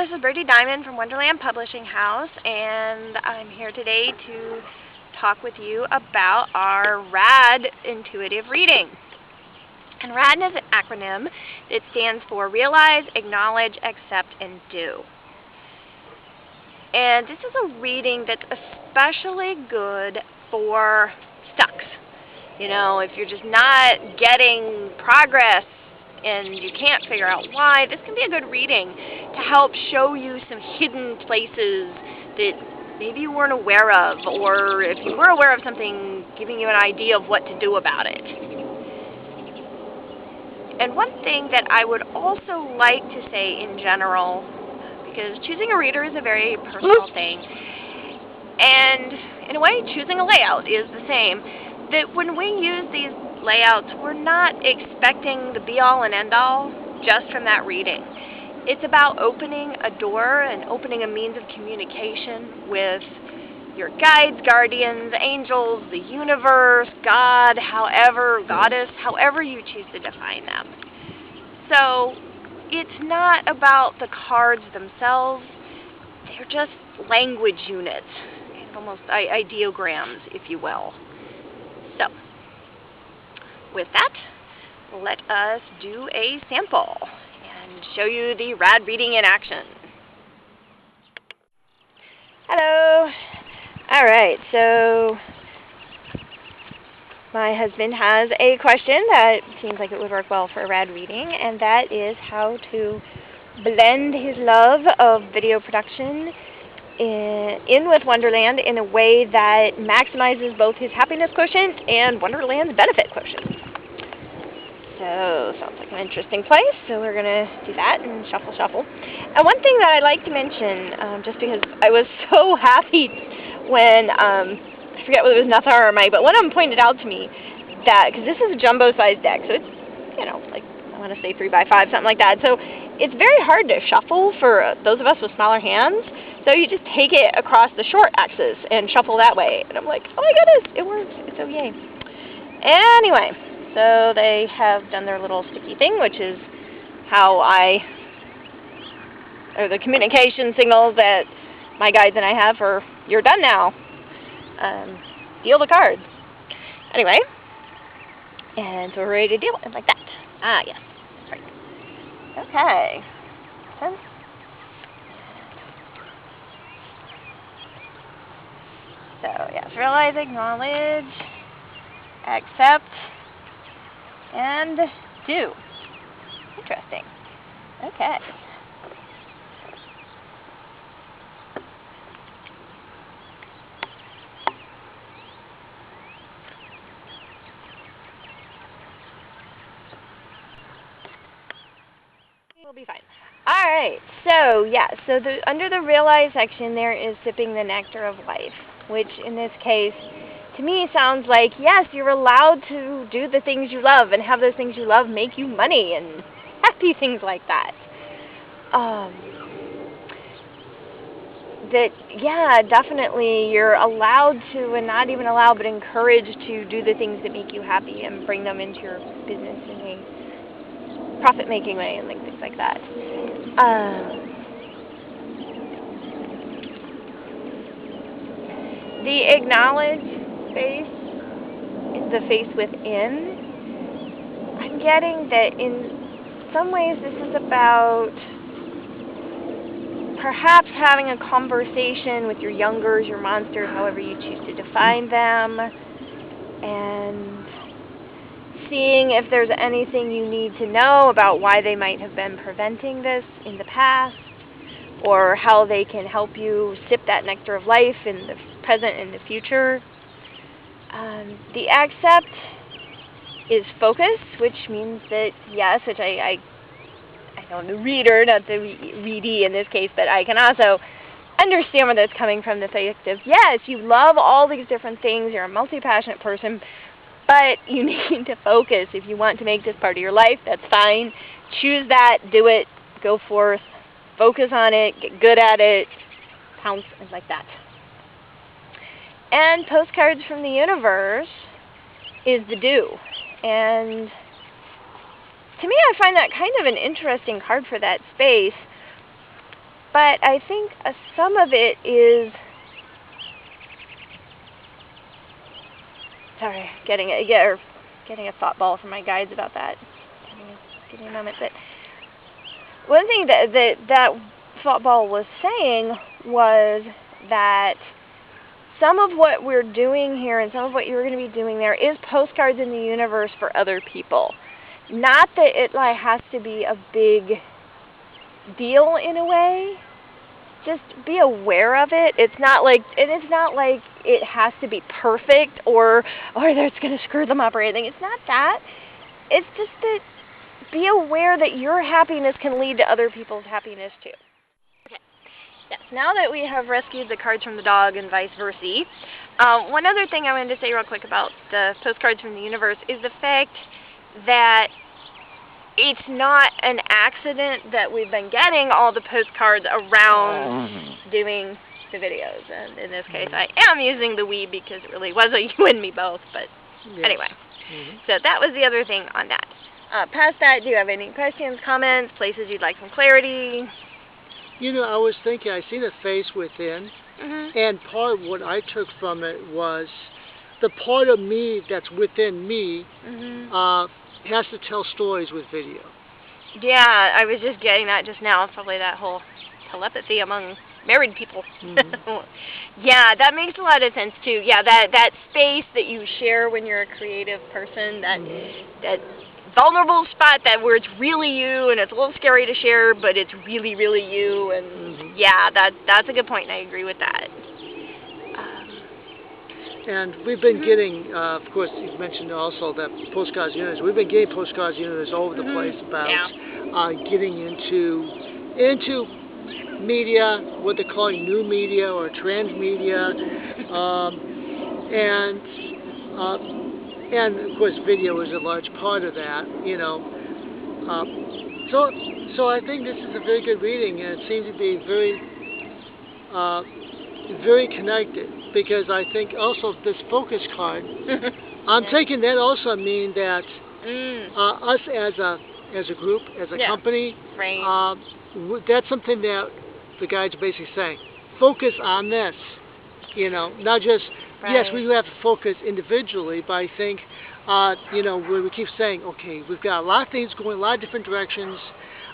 this is Birdy Diamond from Wonderland Publishing House, and I'm here today to talk with you about our RAAD intuitive reading. And RAAD is an acronym. It stands for Realize, Acknowledge, Accept, and Do. And this is a reading that's especially good for stucks. You know, if you're just not getting progress and you can't figure out why, this can be a good reading to help show you some hidden places that maybe you weren't aware of, or if you were aware of something, giving you an idea of what to do about it. And one thing that I would also like to say in general, because choosing a reader is a very personal thing, and in a way choosing a layout is the same, that when we use these layouts, we're not expecting the be-all and end-all just from that reading. It's about opening a door and opening a means of communication with your guides, guardians, angels, the universe, God, Goddess, however you choose to define them. So it's not about the cards themselves. They're just language units, almost ideograms, if you will. So, with that, let us do a sample and show you the RAAD reading in action. Hello. All right, so my husband has a question that seems like it would work well for a RAAD reading, and that is how to blend his love of video production in with Wonderland in a way that maximizes both his happiness quotient and Wonderland's benefit quotient. So, sounds like an interesting place, so we're going to do that and shuffle. And one thing that I'd like to mention, just because I was so happy when, I forget whether it was Nathar or Mike, but one of them pointed out to me that, because this is a jumbo-sized deck, so it's, you know, like, I want to say 3x5, something like that, so it's very hard to shuffle for those of us with smaller hands, so you just take it across the short axis and shuffle that way, and I'm like, oh my goodness, it works, so yay. Anyway, so they have done their little sticky thing, which is how or the communication signals that my guides and I have for, you're done now, deal the cards. Anyway, and so we're ready to deal with it like that. Ah, yes, that's right. Okay. So, yes, realize, acknowledge, accept, and do. Interesting. Okay. We'll be fine. Alright, so yeah, so under the realize section there is sipping the nectar of life, which in this case, to me sounds like, yes, you're allowed to do the things you love and have those things you love make you money and happy things like that. That, yeah, definitely you're allowed to, and not even allowed, but encouraged to do the things that make you happy and bring them into your business in a profit-making way and things like that. The acknowledge space is the face within. I'm getting that in some ways this is about perhaps having a conversation with your youngers, your monsters, however you choose to define them, and seeing if there's anything you need to know about why they might have been preventing this in the past, or how they can help you sip that nectar of life in the present and the future. The accept is focus, which means that, yes, which I know the reader, not the readee in this case, but I can also understand where that's coming from, the fact of, yes, you love all these different things, you're a multi-passionate person, but you need to focus. If you want to make this part of your life, that's fine. Choose that, do it, go forth, focus on it, get good at it, pounce, and like that. And postcards from the universe is the do. And to me, I find that kind of an interesting card for that space. But I think some of it is, sorry, getting a thought ball from my guides about that. Give me a moment. But one thing that thought ball was saying was that some of what we're doing here and some of what you're going to be doing there is postcards in the universe for other people. Not that it like has to be a big deal in a way. Just be aware of it. It's not like it has to be perfect or that's going to screw them up or anything. It's not that. It's just that be aware that your happiness can lead to other people's happiness too. Okay. Yes. Now that we have rescued the cards from the dog and vice versa, one other thing I wanted to say real quick about the postcards from the universe is the fact that it's not an accident that we've been getting all the postcards around doing the videos. And in this case, I am using the we because it really was a you and me both. But anyway, so that was the other thing on that. Past that, do you have any questions, comments, places you'd like some clarity? You know, I was thinking, I seen a face within, and part of what I took from it was the part of me that's within me has to tell stories with video. Yeah, I was just getting that just now. Probably that whole telepathy among married people. Yeah, that makes a lot of sense too. Yeah, that space that you share when you're a creative person, that vulnerable spot where it's really you and it's a little scary to share, but it's really, really you. And yeah, that's a good point, and I agree with that. And we've been getting, of course, you mentioned also that postcards units. We've been getting postcards units all over the place about getting into media, what they're calling new media or transmedia, and of course, video is a large part of that. You know, so I think this is a very good reading, and it seems to be very connected, because I think also this focus card, I'm taking that also mean that us as a group, as a company, that's something that the guides are basically saying, focus on this, you know, not just, yes, we have to focus individually, but I think, you know, where we keep saying, okay, we've got a lot of things going, a lot of different directions,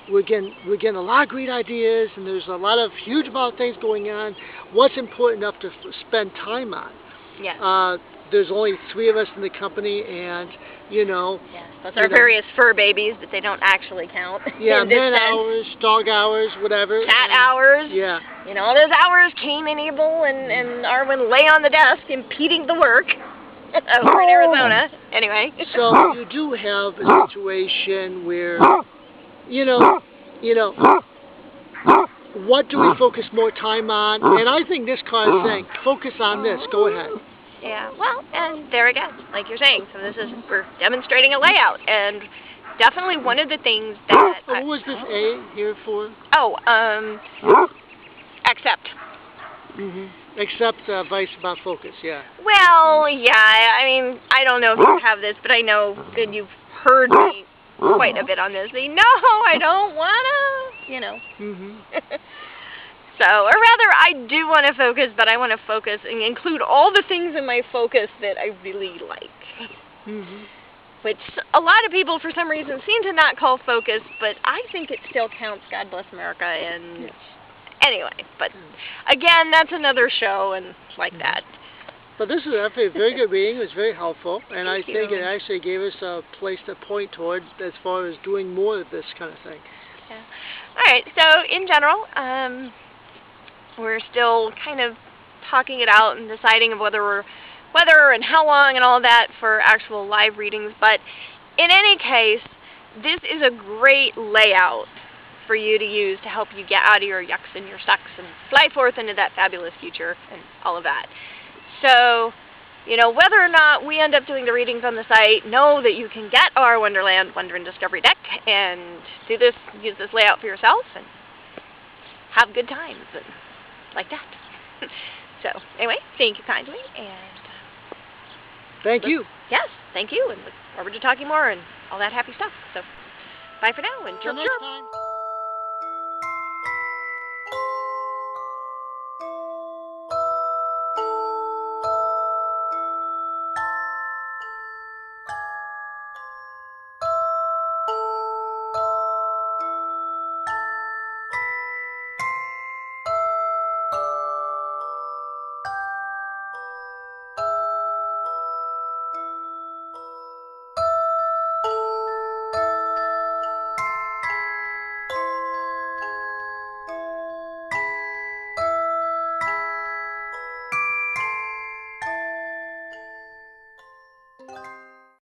we're getting a lot of great ideas, and there's a lot of huge amount of things going on. What's important enough to spend time on? Yeah. There's only 3 of us in the company, and you know. Yeah. Plus our various fur babies, but they don't actually count. Yeah, man hours, dog hours, whatever. Cat hours. Yeah. You know, all those hours Cain and Abel and Arwen lay on the desk impeding the work over in Arizona. Anyway. So you do have a situation where. You know, what do we focus more time on? And I think this card is saying, focus on this. Go ahead. Yeah, well, and there again, like you're saying, so we're demonstrating a layout, and definitely one of the things that... What was this A here for? Oh, accept. Accept advice about focus, yeah. Well, yeah, I mean, I don't know if you have this, but I know that you've heard me quite a bit on this. No, I don't wanna, you know. So, or rather, I do want to focus, but I want to focus and include all the things in my focus that I really like. Which a lot of people, for some reason, seem to not call focus, but I think it still counts. God bless America, and anyway. But again, that's another show, and like that. But this is definitely a very good reading. It was very helpful, and I think it actually gave us a place to point toward as far as doing more of this kind of thing. Yeah. All right. So in general, we're still kind of talking it out and deciding of whether and how long and all that for actual live readings. But in any case, this is a great layout for you to use to help you get out of your yucks and your sucks and fly forth into that fabulous future and all of that. So, you know, whether or not we end up doing the readings on the site, know that you can get our Wonderland Wonder and Discovery deck and use this layout for yourself and have good times and like that. So, anyway, thank you kindly, and thank you. Yes, thank you, and look forward to talking more and all that happy stuff. So, bye for now, and chirp chirp.